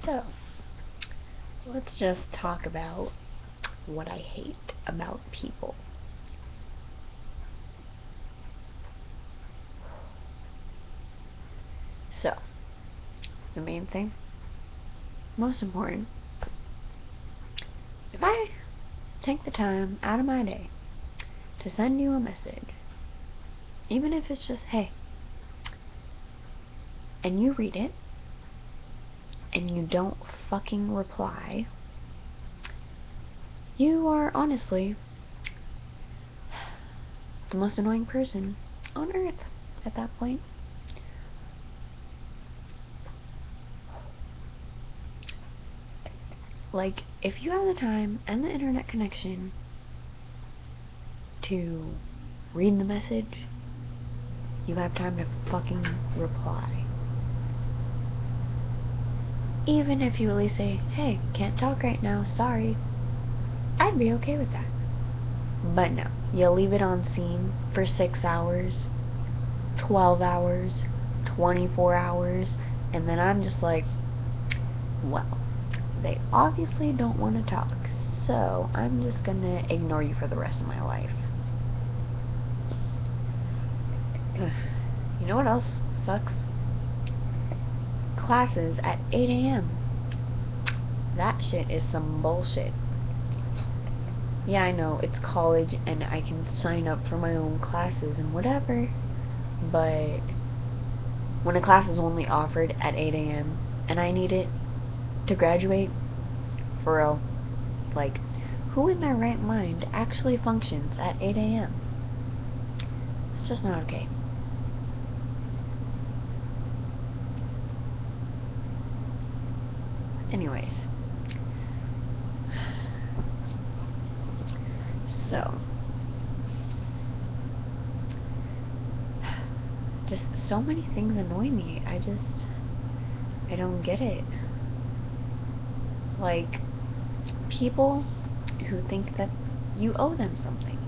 So, let's just talk about what I hate about people. So, the main thing, most important, if I take the time out of my day to send you a message, even if it's just, hey, and you read it, and you don't fucking reply, you are honestly the most annoying person on earth at that point. Like, if you have the time and the internet connection to read the message, you have time to fucking reply. Even if you at least say, hey, can't talk right now, sorry, I'd be okay with that. But no, you leave it on scene for 6 hours, 12 hours, 24 hours, and then I'm just like, well, they obviously don't want to talk, so I'm just gonna ignore you for the rest of my life. You know what else sucks? Classes at 8 a.m. That shit is some bullshit. Yeah, I know, it's college and I can sign up for my own classes and whatever, but when a class is only offered at 8 a.m. and I need it to graduate, for real, like, who in their right mind actually functions at 8 a.m.? It's just not okay. Anyways, so, just so many things annoy me. I don't get it. Like, people who think that you owe them something.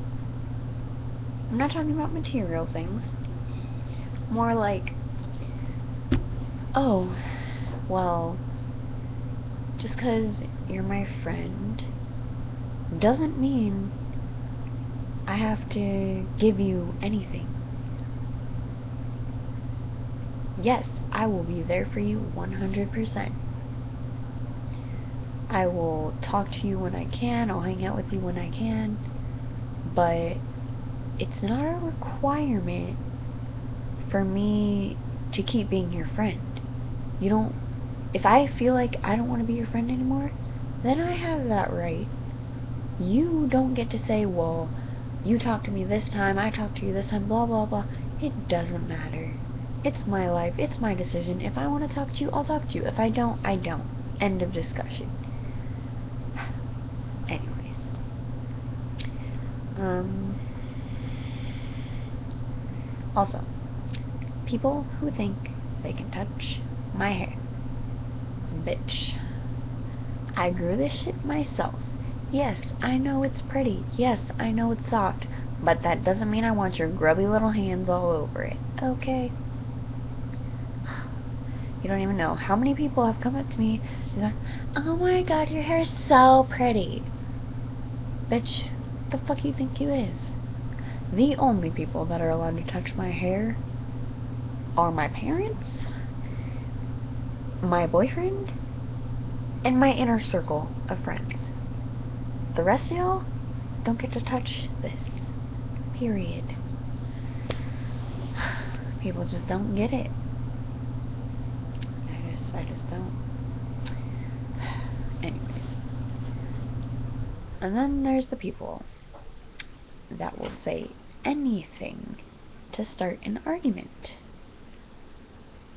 I'm not talking about material things. More like, oh, well, just because you're my friend doesn't mean I have to give you anything. Yes, I will be there for you 100%. I will talk to you when I can, I'll hang out with you when I can, but it's not a requirement for me to keep being your friend. You don't, if I feel like I don't want to be your friend anymore, then I have that right. You don't get to say, well, you talk to me this time, I talk to you this time, blah blah blah. It doesn't matter. It's my life, it's my decision. If I want to talk to you, I'll talk to you. If I don't, I don't. End of discussion. Anyways. Also, people who think they can touch my hair. Bitch. I grew this shit myself. Yes, I know it's pretty. Yes, I know it's soft. But that doesn't mean I want your grubby little hands all over it. Okay? You don't even know how many people have come up to me and gone, oh my god, your hair is so pretty. Bitch, what the fuck you think you is? The only people that are allowed to touch my hair are my parents, my boyfriend, and my inner circle of friends. The rest of y'all don't get to touch this. Period. People just don't get it. I just don't. Anyways. And then there's the people that will say anything to start an argument.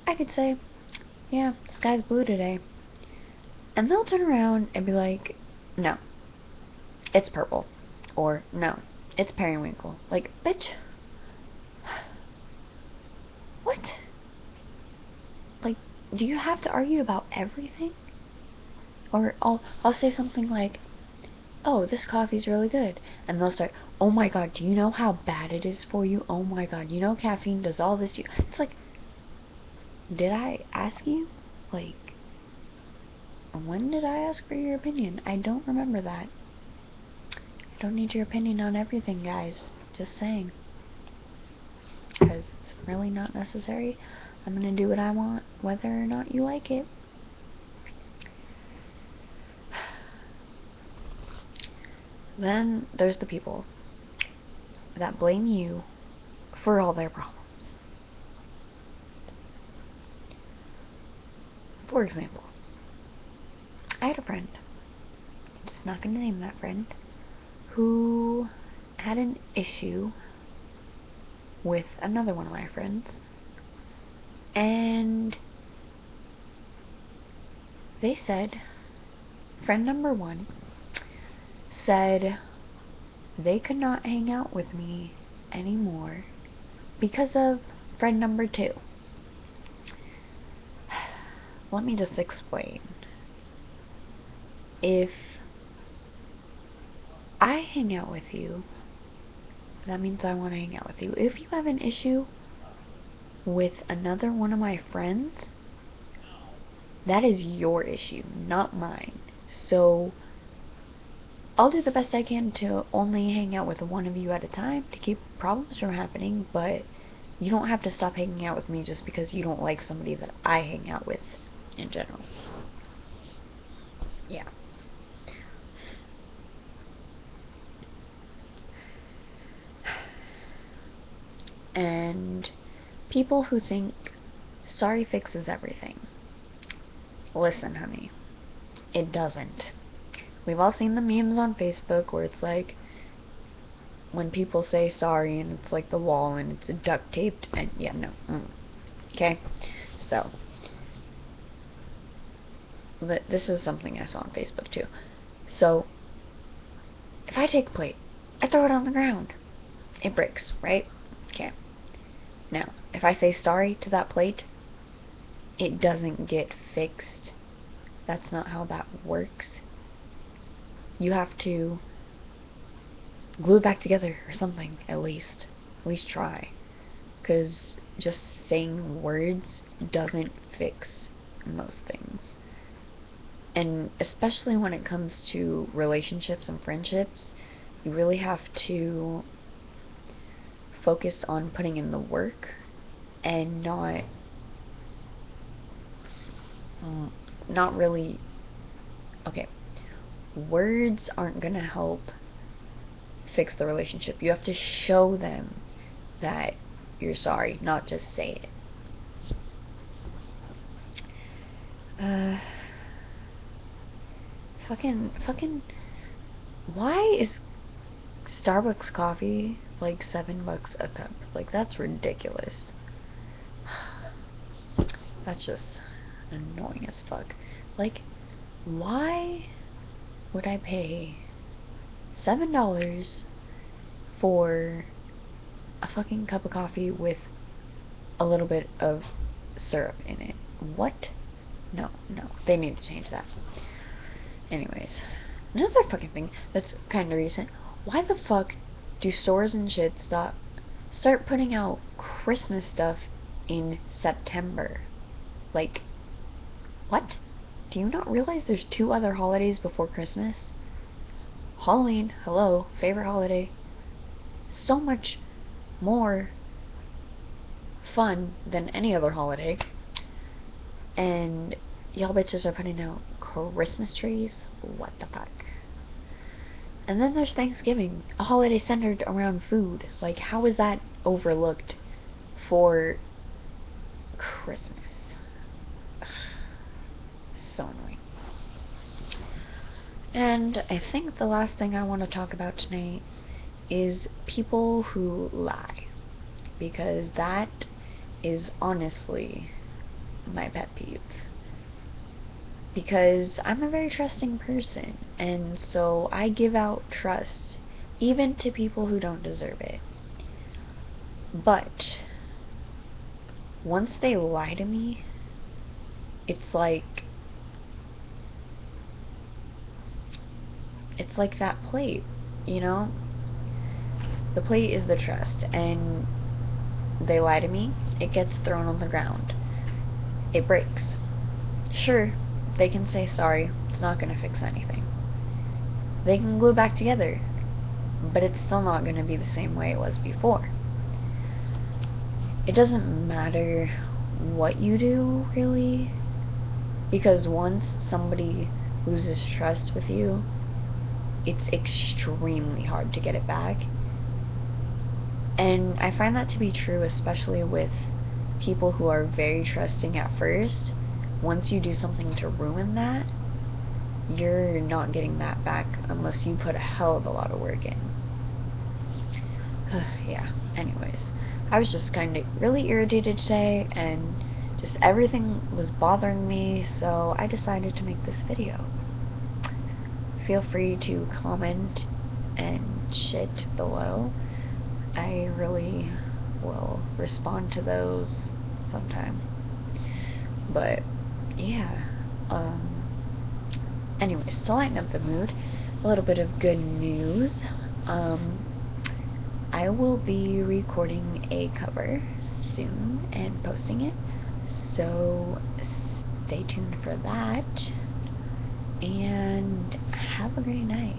I could say, yeah, the sky's blue today. And they'll turn around and be like, no, it's purple. Or, no, it's periwinkle. Like, bitch. What? Like, do you have to argue about everything? Or I'll say something like, oh, this coffee's really good. And they'll start, oh my god, do you know how bad it is for you? Oh my god, you know caffeine does all this. It's like, did I ask you? Like, When did I ask for your opinion? I don't remember that. I don't need your opinion on everything, guys. Just saying. Because it's really not necessary. I'm gonna do what I want, whether or not you like it. Then there's the people that blame you for all their problems. For example, I had a friend, just not gonna name that friend, who had an issue with another one of my friends, and they said, friend number one said they could not hang out with me anymore because of friend number two. Let me just explain. If I hang out with you, that means I want to hang out with you. If you have an issue with another one of my friends, that is your issue, not mine. So I'll do the best I can to only hang out with one of you at a time to keep problems from happening, but you don't have to stop hanging out with me just because you don't like somebody that I hang out with in general. Yeah. And people who think sorry fixes everything. Listen, honey, it doesn't. We've all seen the memes on Facebook where it's like when people say sorry and it's like the wall and it's duct taped, and yeah, no. Okay? So this is something I saw on Facebook too. So if I take a plate, I throw it on the ground, it breaks, right? Okay. Now, if I say sorry to that plate, it doesn't get fixed. That's not how that works. You have to glue it back together or something, at least. At least try. Because just saying words doesn't fix most things. And especially when it comes to relationships and friendships, you really have to focus on putting in the work and not really, okay, words aren't gonna help fix the relationship. You have to show them that you're sorry, not just say it. Fucking, why is Starbucks coffee like $7 a cup? Like, that's ridiculous. That's just annoying as fuck. Like, why would I pay $7 for a fucking cup of coffee with a little bit of syrup in it? What? No, they need to change that. Anyways, another fucking thing that's kind of recent. Why the fuck do stores and shit start putting out Christmas stuff in September? Like, what? Do you not realize there's 2 other holidays before Christmas? Halloween, hello, favorite holiday. So much more fun than any other holiday. And y'all bitches are putting out Christmas trees? What the fuck? And then there's Thanksgiving, a holiday centered around food. Like, how is that overlooked for Christmas? So annoying. And I think the last thing I want to talk about tonight is people who lie. Because that is honestly my pet peeve. Because I'm a very trusting person, and so I give out trust, even to people who don't deserve it. But once they lie to me, it's like that plate, you know? The plate is the trust, and they lie to me, it gets thrown on the ground. It breaks. Sure, they can say sorry. It's not gonna fix anything. They can glue back together, but it's still not gonna be the same way it was before. It doesn't matter what you do, really, because once somebody loses trust with you, it's extremely hard to get it back. And I find that to be true especially with people who are very trusting at first. Once you do something to ruin that, you're not getting that back unless you put a hell of a lot of work in. Yeah, anyways, I was just kind of really irritated today, and just everything was bothering me, so I decided to make this video. Feel free to comment and shit below. I really will respond to those sometime. But yeah, anyways, to lighten up the mood, a little bit of good news. I will be recording a cover soon and posting it, so stay tuned for that, and have a great night.